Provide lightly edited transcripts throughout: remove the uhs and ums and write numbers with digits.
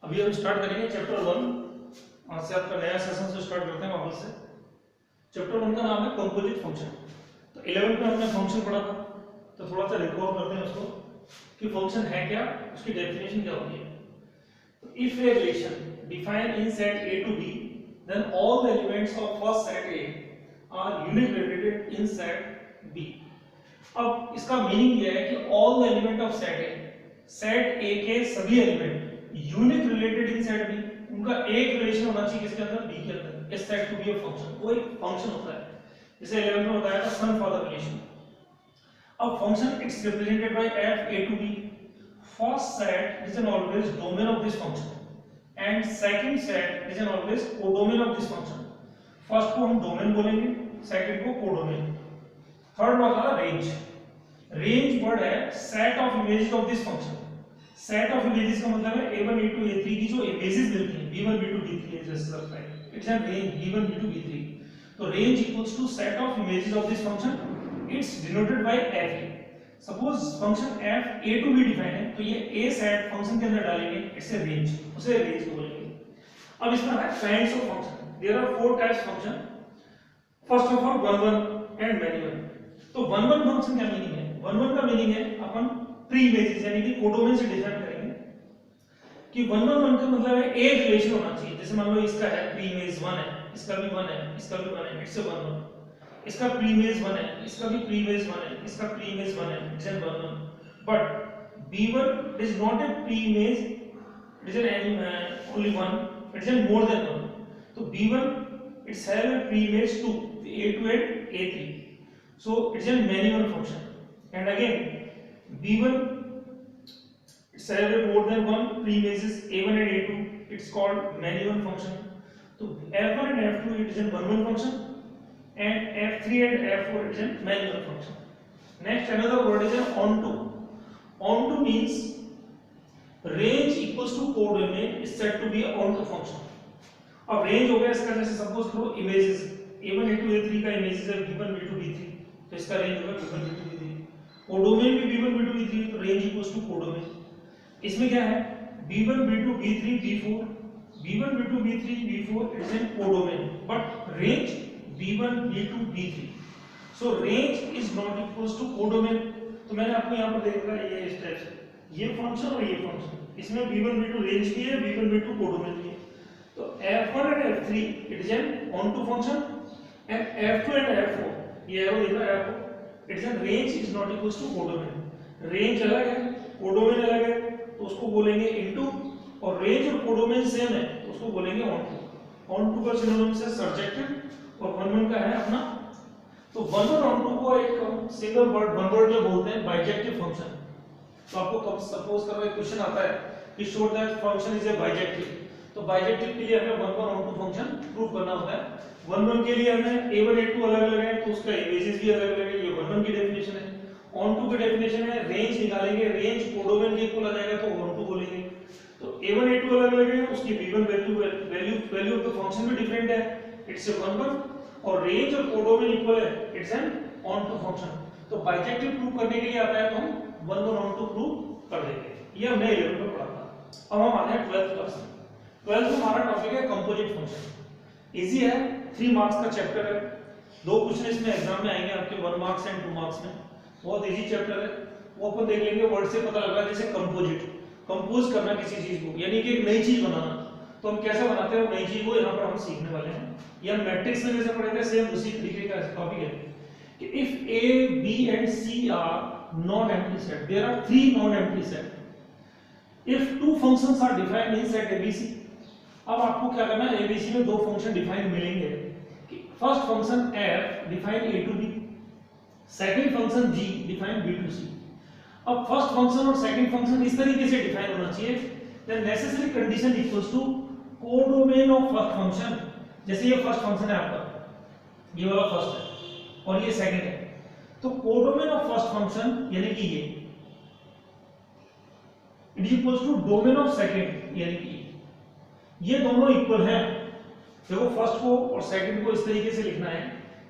अभी हम स्टार्ट करेंगे चैप्टर 1। आज से आपका नया सेशन से स्टार्ट करते हैं वापस से। चैप्टर 1 का नाम है कंपोजिट फंक्शन। तो 11th में हमने फंक्शन पढ़ा था, तो थोड़ा सा रिकॉल करते हैं उसको कि फंक्शन है क्या, उसकी डेफिनेशन क्या होती है। तो if a relation define in set A to B, then all the elements of first set A are uniquely related in set B। अब इसका मीनिंग ये है कि all the element of set A के सभी element unique related in set B, उनका एक relation होना चाहिए किसके अंदर, बी के अंदर। इस set to be a function, वो एक फंक्शन होता है, जैसे 11 में बताया था सन फादर रिलेशन। अब function it's represented by f a to b। First set is an always domain of this function and second set is an always codomain of this function. First को हम domain बोलेंगे, second को codomain. Third वाला range. Range word है set of images of this function. Set of images का मतलब है a1 a2 a3 की जो इमेजेस मिलती हैं b1 b2 b3 जैसे लगता है, it's N range b1 b2 b3। तो range equals to set of images of this function, it's denoted by f। Suppose function f a to b define है, तो ये a सेट फंक्शन के अंदर डालेंगे, इट्स ए रेंज, उसे range बोलेंगे। अब इसमें है kinds of function. There are 4 types function. First of all one one and many one. तो वन वन फंक्शन क्या मीनिंग है? वन वन का मीनिंग है अपन प्री इमेजेस यानी कि कोडोमेन से डिफाइन करेंगे कि वन वन वन का मतलब है एक रिलेशन होना चाहिए। जैसे मान लो इसका है प्री इमेज 1 है, इसका भी 1 है, इसका भी 1 है, इट्स ए वन वन। इसका प्री इमेज 1 है, इसका भी प्री इमेज 1 है, इसका प्री इमेज 1 है, it's a one one. But b1 is not a pre image, it is an only one, it is more than one। तो b1 it's have a pre image 2, a2 and a3, so it's a many one function। and again b1 it's have a more than one pre images a1 and a2, it's called many one function। तो f1 and f2 it is a one one function, and f3 and f4 it is a many one function। next another word is an onto। onto means range equals to codomain is said to be a onto function। अब range हो गया इसका, जैसे suppose करो images a1 a2 a3 का images है b1 b2 b3, तो इसका रेंज होगा b1 b2 b3। कोडोमेन भी b1 b2 b3, तो रेंज इक्वल्स टू कोडोमेन। इसमें क्या है b1 b2 b3 b4, b1 b2 b3 b4 it's in codomain, but range b1 b2 b3, so range is not equals to codomain. तो मैंने आपको यहाँ पर देखा ये इस टाइप से, ये फंक्शन और ये फंक्शन, इसमें b1 b2 रेंज की है, b1 b2 कोडोमेन की है। तो f1 and f3 it is an onto function, and f2 and f4 ये एरो दिख रहा है आपको, it is an range is not equals to codomain। Range अलग है, कोडोमेन अलग है, तो उसको बोलेंगे इनटू, और रेंज और कोडोमेन सेम है तो उसको बोलेंगे onto। onto का सिनोनिम है सर्जेक्टिव, और वन वन का है अपना। तो वन वन onto को एक सिंगल वर्ड वन वर्ड में बोलते हैं बाइजेक्टिव फंक्शन। तो आपको कब सपोज करो एक क्वेश्चन आता है कि show that function is a bijective, तो बाइजेक्टिव के लिए हमें one one onto function prove करना होता है। वन वन के लिए हमें a1 a2 अलग अलग है, तो उसका इमेजेस भी अलग अलग है, ये वन वन की डेफिनेशन है। ऑन टू की डेफिनेशन है रेंज निकालेंगे, रेंज कोडोमेन के इक्वल आ जाएगा तो ऑन टू बोलेंगे। तो a1 a2 अलग अलग है, उसकी b1 value of the function भी डिफरेंट है, इट्स ए वन वन, और रेंज और कोडोमेन इक्वल है, it's an onto function. तो बाइजेक्टिव प्रूव करने के लिए आता है तो हम one one onto prove कर देंगे। ये हमने 11 में पढ़ा था। अब हम आते हैं 12th क्लास में। 12th में हमारा टॉपिक है कंपोजिट फंक्शन। इजी है, 3 मार्क्स का चैप्टर है। 2 क्वेश्चन इसमें एग्जाम में आएंगे आपके 1 मार्क्स एंड 2 मार्क्स में। बहुत इजी चैप्टर है, वो अपन देख लेंगे। वर्ड से पता लग रहा है जैसे कंपोजिट, कंपोज करना किसी चीज को, यानी कि एक नई चीज बनाना। तो हम कैसे बनाते हैं नई चीज को, यहाँ पर हम सीखने वाले हैं। या मैट्रिक्स में जैसे पढ़े थे सेम उसी तरीके का टॉपिक है कि if a b and c are non empty set, there are 3 non empty set if 2 functions are defined in set abc। अब आपको क्या करना है, abc में 2 फंक्शन डिफाइन मिलेंगे कि first function f define a to b, second function g define b to c। अब first function और सेकंड फंक्शन इस तरीके से डिफाइन होना चाहिए, then necessary condition equals to codomain of first function. जैसे ये फर्स्ट फंक्शन है आपका, ये वाला फर्स्ट है और ये सेकंड है, तो कोडोमेन ऑफ फर्स्ट फंक्शन यानी कि ये it is equals to domain of second, यानी कि ये दोनों इक्वल हैं। देखो फर्स्ट को और सेकंड को इस तरीके से लिखना है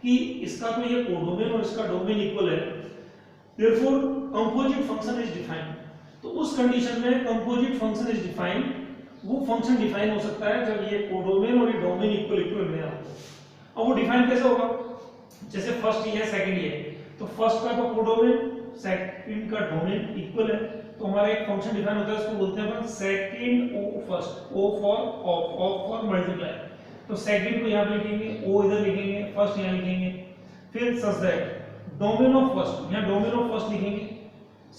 कि इसका तो ये कोडोमेन और इसका डोमेन इक्वल है, therefore composite function is defined. तो उस कंडीशन में कंपोजिट फंक्शन इज डिफाइंड वो फंक्शन डिफाइन हो सकता है जब ये कोडोमेन और ये डोमेन इक्वल इक्वल मिले आपको। अब वो डिफाइन कैसे होगा, जैसे फर्स्ट ये है सेकंड ये है, तो फर्स्ट का तो कोडोमेन सेकंड का डोमेन इक्वल है, तो हमारा एक फंक्शन डिफाइन होता है, उसको बोलते हैं अपन सेकंड ओ फर्स्ट, ओ फॉर ऑफ फॉर मल्टीप्लाई। तो सेकंड को यहाँ पे लिखेंगे, ओ इधर लिखेंगे, फर्स्ट यहाँ लिखेंगे, फिर such that domain of first, यहाँ डोमेन ऑफ फर्स्ट लिखेंगे,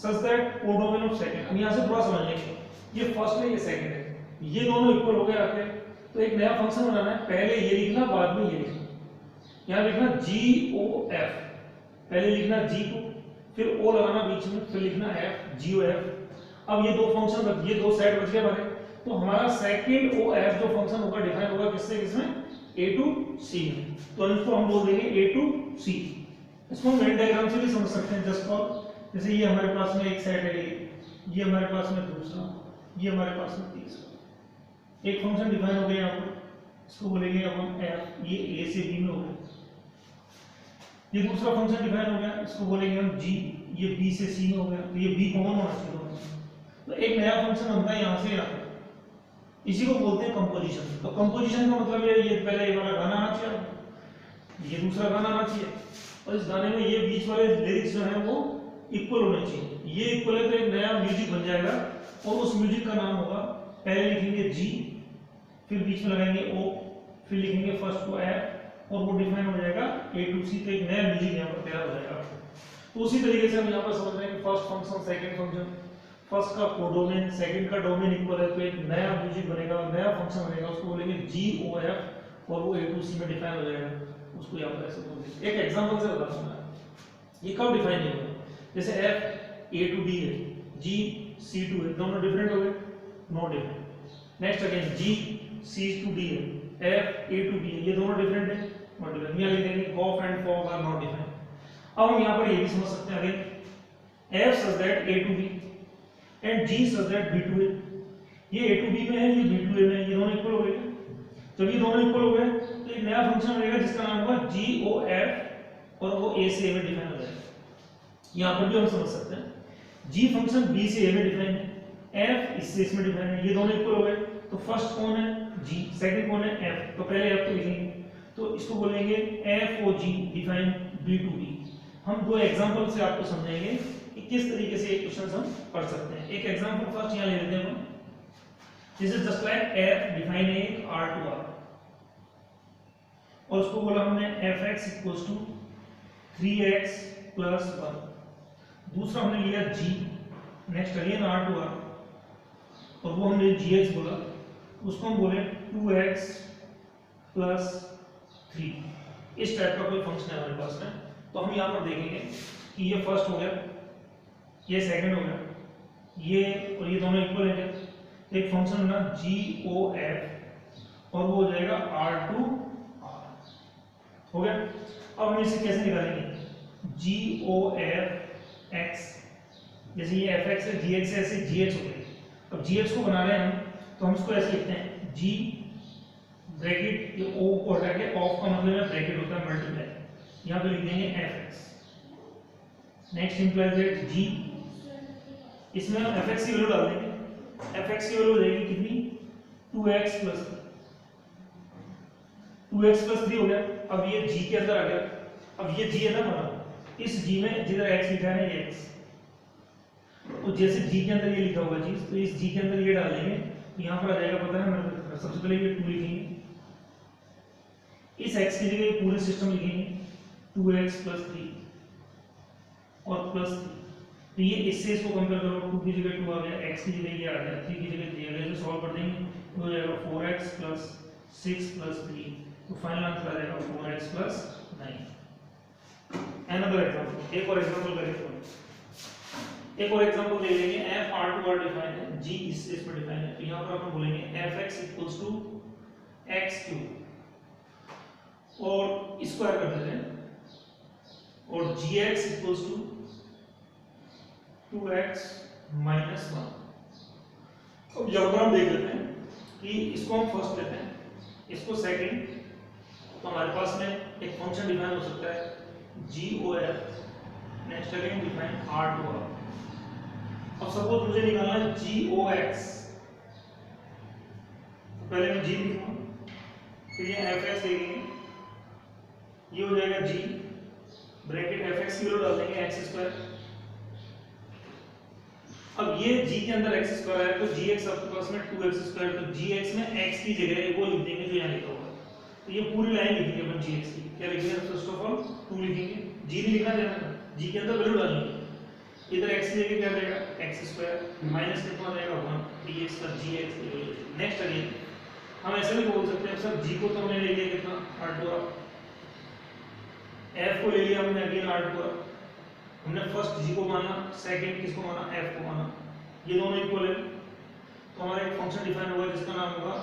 such that codomain of second. अब यहाँ से थोड़ा समझ लेंगे, ये फर्स्ट है ये सेकंड है, ये दोनों इक्वल हो गए आके, तो एक नया फंक्शन बनाना है, पहले ये लिखना बाद में ये लिखना। यहाँ लिखना जी ओ एफ, पहले लिखना जी को, फिर ओ लगाना बीच में, फिर लिखना एफ, जी ओ एफ। अब ये दो फंक्शन, ये दो सेट बच गए हमारे, तो हमारा सेकंड ओ एफ जो फंक्शन होगा डिफाइन होगा किससे, किसमें, ए टू सी में। तो इसको हम बोल देंगे ए टू सी। इसको हम वेन डायग्राम से भी समझ सकते हैं, जस्ट फॉर, जैसे ये हमारे पास में एक सेट है, ये हमारे पास में दूसरा, ये हमारे पास में तीसरा, एक फंक्शन डिफाइन हो गया यहाँ पर, इसको बोलेंगे हम एफ, ये ए से बी में हो गया। ये दूसरा फंक्शन डिफाइन हो गया, इसको बोलेंगे हम जी, ये बी से सी में हो गया, तो ये बी कॉमन होना चाहिए। तो एक नया फंक्शन बनता है यहाँ से यहाँ, इसी को बोलते हैं कंपोजिशन। तो कंपोजिशन का मतलब ये पहले ये वाला गाना आना चाहिए, ये दूसरा गाना आना चाहिए, और इस गाने में ये बीच वाले लिरिक्स जो है वो इक्वल होने चाहिए। ये इक्वल है तो एक नया म्यूजिक बन जाएगा, और उस म्यूजिक का नाम होगा, पहले लिखेंगे जी, फिर बीच में लगाएंगे ओ, फिर लिखेंगे फर्स्ट को एफ, और वो डिफाइन हो जाएगा ए टू सी। तो एक नया म्यूजिक यहाँ पर तैयार हो जाएगा। तो उसी तरीके से हम यहाँ पर समझ रहे हैं कि first function second function, first का कोडोमेन सेकंड का डोमेन इक्वल है, तो एक नया म्यूजिक बनेगा, नया फंक्शन बनेगा, उसको बोलेंगे जी ओ एफ, और वो ए टू सी में डिफाइन हो जाएगा। उसको यहाँ पर ऐसे बोलेंगे। एक एग्जांपल से बताता हूँ ये कब डिफाइन नहीं होगा, जैसे एफ ए टू डी है, जी सी टू है, दोनों डिफरेंट हो गए, no different. Next again g C to D है, एफ ए टू बी है, ये दोनों डिफरेंट है, नॉट डिफरेंट। यहाँ लिख देंगे gof and fog are not different. अब हम यहाँ पर ये भी समझ सकते हैं again, f such that A to B and g such that B to A. ये ए टू बी में है, ये बी टू ए में है, ये दोनों इक्वल हो गए। जब ये दोनों इक्वल हो गए तो एक नया फंक्शन बनेगा जिसका नाम होगा जी ओ एफ, और वो ए से ए में डिफाइन हो जाएगा। यहाँ पर भी हम समझ सकते हैं जी फंक्शन बी से ए में डिफाइन है, एफ इससे इसमें डिफाइन है, ये दोनों इक्वल हो गए। तो फर्स्ट कौन है जी, सेकंड कौन है एफ, तो पहले एफ को लिखेंगे, तो इसको बोलेंगे f o g define B to B. हम दो एग्जांपल से आपको समझाएंगे कि किस तरीके से ये क्वेश्चन हम पढ़ सकते हैं। एक एग्जांपल फर्स्ट यहाँ ले लेते हैं हम, this is just like f define A R to R, और उसको बोला हमने f x equals to 3x plus 1। दूसरा हमने लिया g, next again R to R, और वो हमने gx बोला, उसको हम बोले 2x प्लस 3। इस टाइप का कोई फंक्शन है हमारे पास में। तो हम यहाँ पर देखेंगे कि ये फर्स्ट हो गया, ये सेकंड हो गया, ये और ये दोनों इक्वल है। एक फंक्शन बना जी ओ एफ, और वो हो जाएगा आर टू आर, हो गया। अब हम इसे कैसे निकालेंगे, जी ओ एफ एक्स, जैसे ये एफ एक्स है, जी एक्स है, ऐसे जी एक्स हो गया। अब जी एक्स को बना रहे हैं हम, तो हम इसको ऐसे लिखते हैं जी ब्रैकेट, ये ओ को हटा के ऑफ का मतलब है ब्रैकेट होता है मल्टीप्लाई, यहाँ पे लिख देंगे f x. Next implies that g, इसमें हम एफ एक्स की वैल्यू डाल देंगे, एफ एक्स की वैल्यू हो जाएगी कितनी 2x प्लस 3 हो गया। अब ये g के अंदर आ गया, अब ये g है ना हमारा, इस g में जिधर x लिखा है ये x, तो जैसे g के अंदर ये लिखा होगा चीज, तो इस g के अंदर ये डाल देंगे, तो यहाँ पर आ जाएगा, पता है मेरे, सबसे पहले ये 2 लिखेंगे, इस x की जगह पूरे सिस्टम लिखेंगे 2x प्लस 3 और प्लस 3। तो ये इससे इसको कंपेयर करो, 2 की जगह 2 आ गया, x की जगह ये आ गया, 3 की जगह 3 आ गया, इसे सॉल्व कर देंगे तो हो जाएगा 4x प्लस 6 प्लस 3, तो फाइनल आंसर आ जाएगा 4x प्लस 9। अनदर एग्जांपल, एक और एग्जांपल करेंगे, एक और एग्जांपल ले लेंगे। f r2 r डिफाइन है, g इस पर डिफाइन है, तो यहां पर अपन बोलेंगे fx इक्वल्स टू x3 और स्क्वायर कर देते हैं, और gx equals to 2x minus 1। अब यहाँ पर हम देख लेते हैं कि इसको हम फर्स्ट लेते हैं, इसको सेकंड, तो हमारे पास में एक फंक्शन डिफाइन हो सकता है GOF, next again define R2R। अब सपोज मुझे निकालना है GOX, पहले मैं जी लिखूंगा, फिर ये एफ एक्स लिखेंगे, ये हो जाएगा जी, ब्रैकेट एफ एक्स की वैल्यू डाल देंगे एक्स स्क्वायर। अब ये g के अंदर x स्क्वायर है तो gx आपके पास में 2x स्क्वायर, तो gx में x की जगह वो लिख देंगे जो यहाँ लिखा हुआ है। तो ये पूरी लाइन लिखेंगे अपन gx की, क्या लिखेंगे? फर्स्ट ऑफ ऑल 2 लिखेंगे, g नहीं लिखना जाना, g के अंदर वैल्यू डालनी, इधर x की जगह क्या रहेगा x स्क्वायर माइनस कितना हो जाएगा 1 dx का gx। नेक्स्ट अगेन हम ऐसे भी बोल सकते हैं सर, g को तो हमने ले लिया कितना r2, f को ले लिया हमने अगेन r2, हमने फर्स्ट g को माना, सेकंड किसको माना f को माना, ये दोनों इक्वल है तो हमारा एक फंक्शन डिफाइन होगा जिसका नाम होगा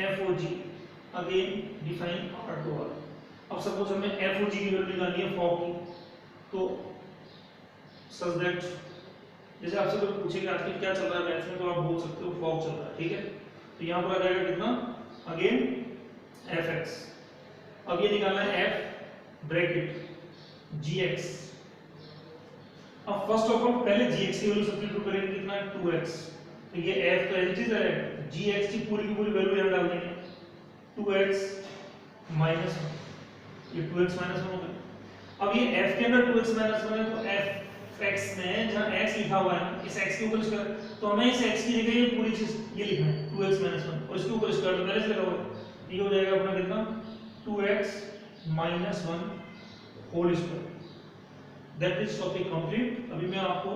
f o g, again define r2r। अब सपोज हमें f o g की वैल्यू निकालनी है फॉर की, तो सच दैट जैसे आपसे कोई पूछेगा आजकल क्या चल रहा है मैथ्स में तो आप बोल सकते हो फॉर चल रहा है, ठीक है। तो यहाँ पर आ जाएगा कितना अगेन fx, अब ये निकालना है f ब्रैकेट gx। अब फर्स्ट ऑफ ऑल पहले gx की वैल्यू सब्स्टिट्यूट करेंगे कितना 2x, तो ये f तो ऐसी चीज है, gx की पूरी वैल्यू यहां डाल देंगे 2x माइनस 1, ये 2x माइनस 1 हो गया। अब ये f के अंदर 2x माइनस 1 है तो fx में जहां x लिखा हुआ है इस x के ऊपर स्क्वायर, तो हमें इस x की जगह ये पूरी चीज ये लिखना है 2x माइनस 1 और इसके ऊपर स्क्वायर तो पहले से लगा हुआ है, ये हो जाएगा अपना कितना 2x minus 1 whole square. That is topic complete. अभी मैं आपको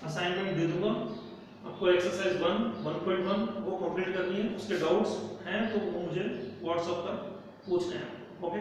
असाइनमेंट दे दूंगा, आपको एक्सरसाइज 1.1 वो कंप्लीट करनी है, उसके डाउट्स हैं तो वो मुझे व्हाट्सएप पर पूछने हैं, ओके।